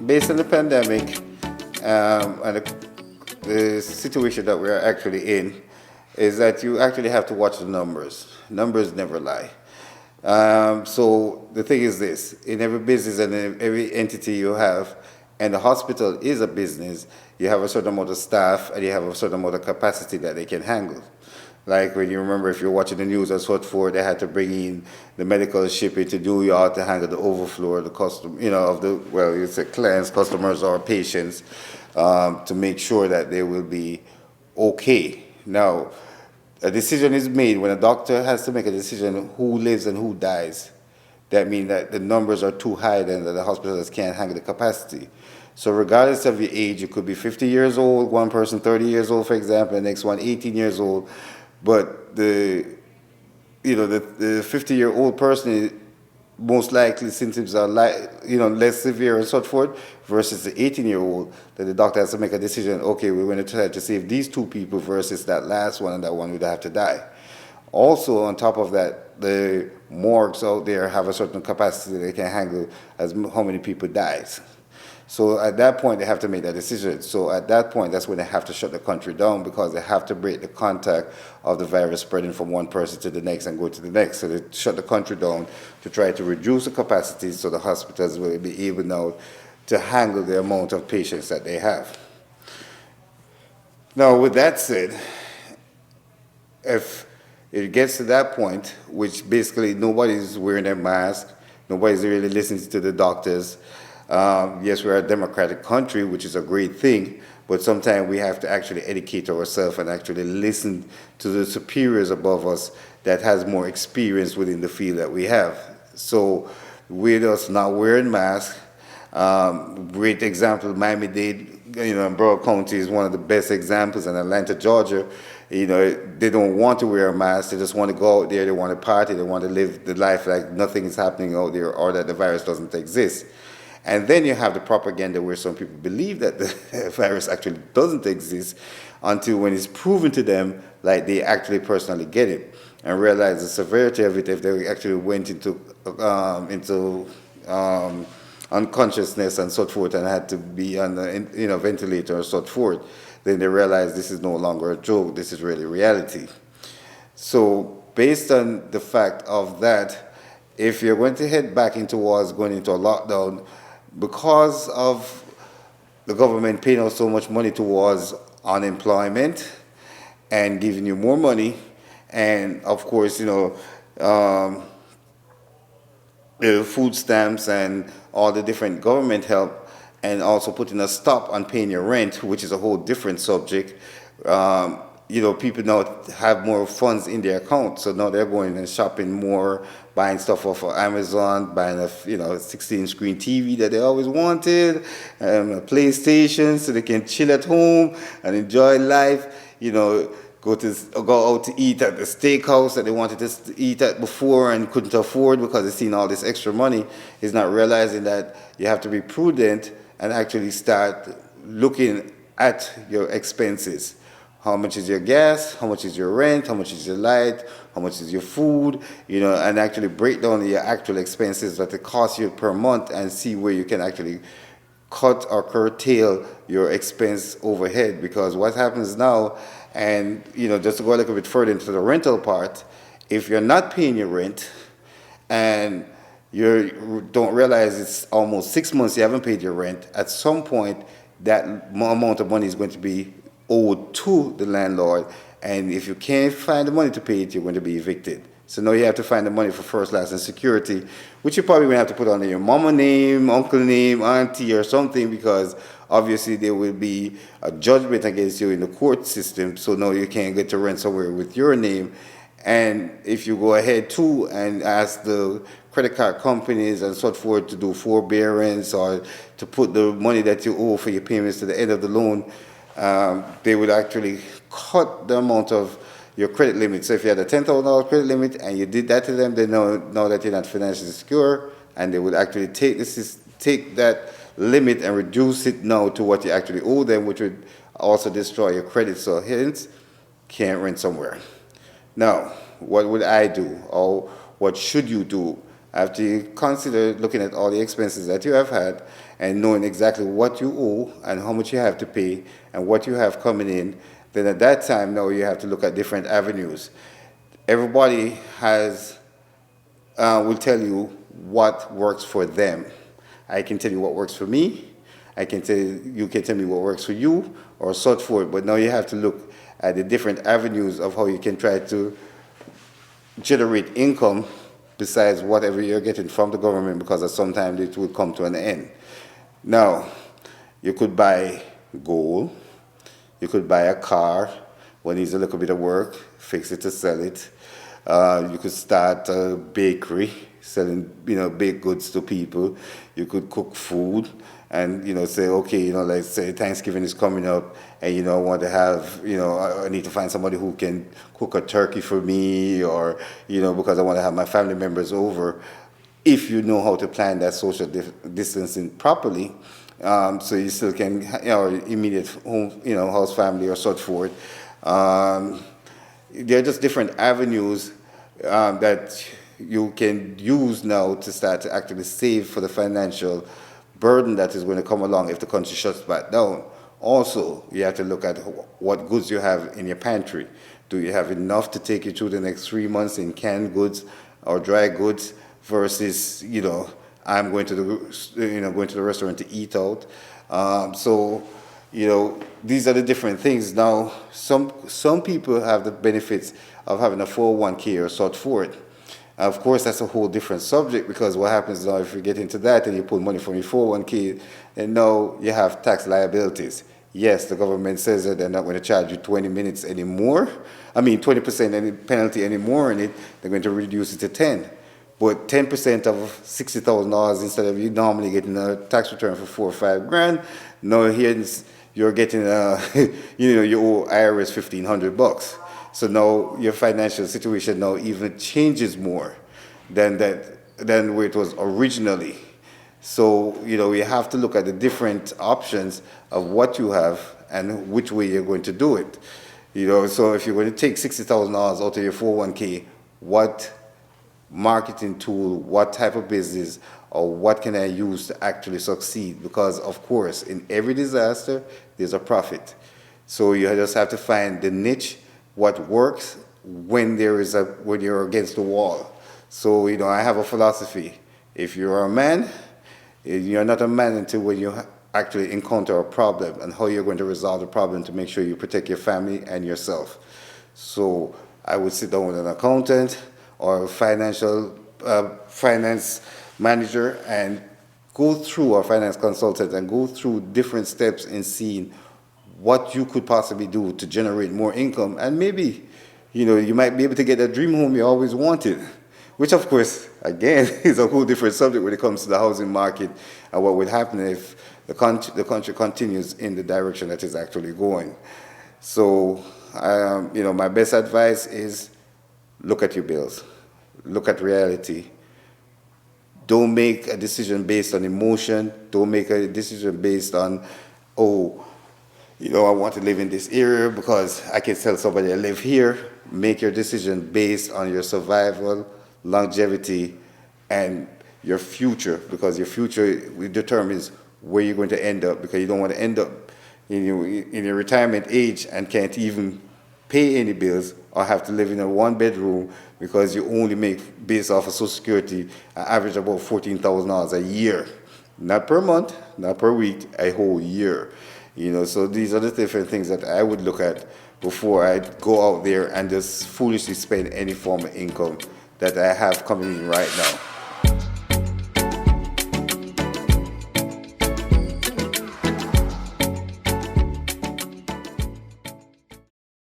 based on the pandemic and the situation that we're actually in, is that you actually have to watch the numbers. Numbers never lie. So the thing is this: in every business and in every entity you have, and the hospital is a business, you have a certain amount of staff and you have a certain amount of capacity that they can handle. Like when you remember, if you're watching the news and so forth, they had to bring in the medical ship into New York to handle the overflow of the custom, of the, well, you say clients, customers, or patients, to make sure that they will be okay. Now, a decision is made when a doctor has to make a decision who lives and who dies. That means that the numbers are too high, then that the hospitals can't handle the capacity. So regardless of your age, you could be 50 years old, one person 30 years old, for example, the next one 18 years old, but the 50-year-old person, most likely symptoms are less severe and so forth, versus the 18-year-old, that the doctor has to make a decision, okay, we're going to try to save these two people versus that last one, and that one would have to die. Also, on top of that, the morgues out there have a certain capacity they can handle as how many people dies. So at that point, they have to make that decision. So at that point, that's when they have to shut the country down, because they have to break the contact of the virus spreading from one person to the next and go to the next. So they shut the country down to try to reduce the capacity so the hospitals will be able now to handle the amount of patients that they have. Now, with that said, if it gets to that point, which basically nobody's wearing a mask, nobody's really listening to the doctors. Yes, we're a democratic country, which is a great thing, but sometimes we have to actually educate ourselves and actually listen to the superiors above us that has more experience within the field that we have. So with us not wearing masks, great example, Miami-Dade, in Broward County is one of the best examples, and Atlanta, Georgia, they don't want to wear a mask. They just want to go out there. They want to party. They want to live the life like nothing is happening out there, or that the virus doesn't exist. And then you have the propaganda where some people believe that the virus actually doesn't exist until when it's proven to them, like they actually personally get it and realize the severity of it if they actually went into unconsciousness and so forth and had to be on a ventilator and so forth. Then they realize this is no longer a joke, this is really reality. So based on the fact of that, if you're going to head back into wars, going into a lockdown, because of the government paying out so much money towards unemployment and giving you more money, and of course, the food stamps and all the different government help, and also putting a stop on paying your rent, which is a whole different subject. People now have more funds in their account, so now they're going and shopping more, buying stuff off of Amazon, buying a 16-screen TV that they always wanted, a PlayStation, so they can chill at home and enjoy life. Go out to eat at the steakhouse that they wanted to eat at before and couldn't afford because they've seen all this extra money. Is not realizing that you have to be prudent and actually start looking at your expenses. How much is your gas? How much is your rent? How much is your light? How much is your food? And actually break down your actual expenses that it costs you per month and see where you can actually cut or curtail your expense overhead. Because what happens now, and just to go a little bit further into the rental part, if you're not paying your rent and you don't realize it's almost 6 months you haven't paid your rent, at some point that amount of money is going to be owed to the landlord, and if you can't find the money to pay it, you're going to be evicted. So now you have to find the money for first, last, and security, which you probably going to have to put under your mama name, uncle name, auntie, or something, because obviously there will be a judgment against you in the court system, so now you can't get to rent somewhere with your name. And if you go ahead too and ask the credit card companies and so forth to do forbearance or to put the money that you owe for your payments to the end of the loan, they would actually cut the amount of your credit limit. So if you had a $10,000 credit limit and you did that to them, they know that you're not financially secure, and they would actually take that limit and reduce it now to what you actually owe them, which would also destroy your credit. So hence, can't rent somewhere. Now, what would I do, or what should you do after you consider looking at all the expenses that you have had and knowing exactly what you owe and how much you have to pay and what you have coming in, then at that time now you have to look at different avenues. Everybody has will tell you what works for them. I can tell you what works for me. I can tell you, you can tell me what works for you, or sort forth. But now you have to look at the different avenues of how you can try to generate income besides whatever you're getting from the government, because sometimes it will come to an end. Now, you could buy gold, you could buy a car when needs a little bit of work, fix it to sell it. You could start a bakery selling, baked goods to people. You could cook food and, say, okay, like say Thanksgiving is coming up and, I want to have, I need to find somebody who can cook a turkey for me or, because I want to have my family members over. If you know how to plan that social distancing properly, so you still can, immediate home, house family or so forth. There are just different avenues that you can use now to start to actually save for the financial burden that is going to come along if the country shuts back down. Also, you have to look at what goods you have in your pantry. Do you have enough to take you through the next 3 months in canned goods or dry goods versus, I'm going to the restaurant to eat out. These are the different things. Now, some people have the benefits of having a 401k or sort forth. Of course, that's a whole different subject, because what happens now if you get into that and you pull money from your 401k, then now you have tax liabilities. Yes, the government says that they're not going to charge you 20 minutes anymore. 20% any penalty anymore in it. They're going to reduce it to 10. But 10% of $60,000 instead of you normally getting a tax return for 4 or 5 grand, now here you're getting you owe IRS $1,500. So now your financial situation now even changes more than where it was originally. So we have to look at the different options of what you have and which way you're going to do it. So if you're going to take $60,000 out of your 401k, what marketing tool, what type of business, or what can I use to actually succeed? Because of course, in every disaster, there's a profit. So you just have to find the niche, what works when you're against the wall. So I have a philosophy: if you're a man, you're not a man until when you actually encounter a problem and how you're going to resolve the problem to make sure you protect your family and yourself. So I would sit down with an accountant or a finance manager and go through, or finance consultant, and go through different steps in seeing what you could possibly do to generate more income. And maybe, you might be able to get that dream home you always wanted, which of course, again, is a whole different subject when it comes to the housing market and what would happen if the country continues in the direction that it's actually going. So, my best advice is look at your bills, look at reality. Don't make a decision based on emotion. Don't make a decision based on, I want to live in this area because I can tell somebody I live here. Make your decision based on your survival, longevity, and your future, because your future determines where you're going to end up, because you don't want to end up in your retirement age and can't even pay any bills or have to live in a 1-bedroom because you only make, based off of Social Security, an average about $14,000 a year. Not per month, not per week, a whole year. So these are the different things that I would look at before I go out there and just foolishly spend any form of income that I have coming in right now.